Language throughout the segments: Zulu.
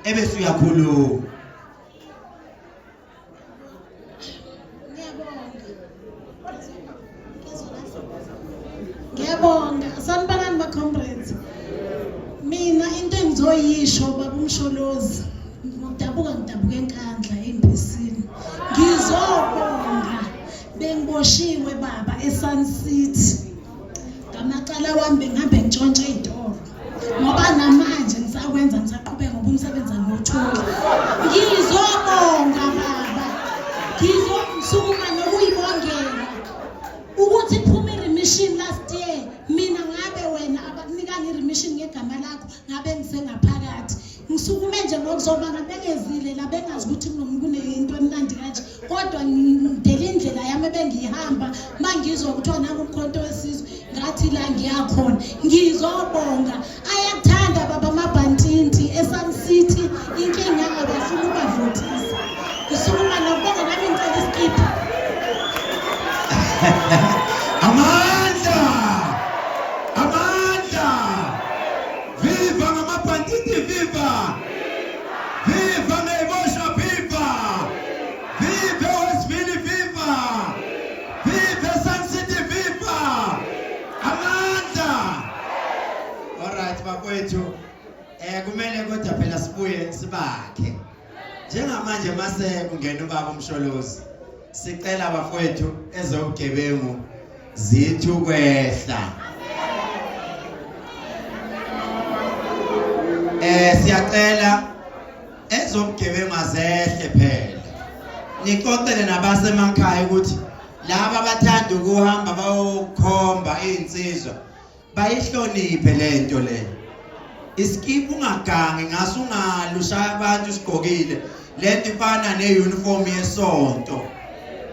ebese uyakhuluma. Ngiyabonga sanibonani ba comrades. Mina into engizoyisho baba uMsholozi ngidabuka enkandla eMbisini. Ngizobonga bengiboshiwe baba eSun City. Ngamaqala wami bengihambe ngitshontshe izitoro. Ngoba namanje ngisakwenza ngisaqhubeka ngoba umsebenzi anothula. Ngizobonga baba. Ngizomsukuma nokuyibongela. Ukuthi iphuma i-remission last year mina ngabe wena abakunikani i-remission ngegama lakho ngabe ngisengaphakathi ngisukume nje ngokuzoba ngabengezile la bengazi ukuthi kunento emnandi kanje kodwa ngidela indlela yami ebengihamba mangizwa kuthiwa nangu umkhonto wesizwe ngathi la ngiyakhona ngizobonga ayakuthanda baba amabhantinti eSun City inkinga abafuna ukubavotisa ngisukuma nokubonga nami ngicela isikipha. Amanda! Viva ngamabhantiti viva! Viva Naivasha viva! Viva Westville viva! Viva Sun City viva! Amanda! Alright bakwethu, kumele kodwa phela sibuye sibakhe. Njengamanje mase kungena ubaba uMsholozi. Sicela bafowethu ezobugebengu zithu kwehla. Siyacela ezobugebengu azehle phela. Nixoxele nabasemakhaya ukuthi laba abathanda ukuhamba bayokhomba insizwa bayihloniphe lento le. Iskipu ungagangi ngase ungalusha abantu sigqokile lento ifana neuniform yesonto.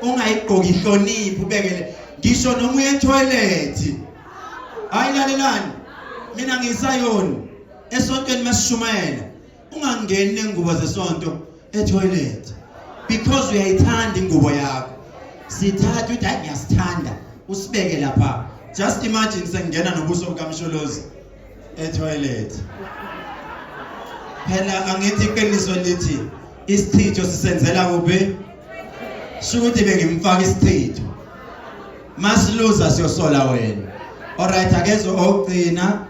Ungayigqoki ihlonipho ubekele ngisho noma uye etoilet ayilalelani mina ngisayona esontweni masishumayela ungangeni nengubo zesonto etoilet because uyayithanda ingubo yakho sithatha ukuthi hayi ngiyasithanda usibeke lapha. Just imagine sengena nobuso bukaMsholozi etoilet phela angithi iqiniso lithi isithitho sisenzela kuphi shukuthi bengimfaka isithitho masiluza siyosola wena. Alright akezo ogcina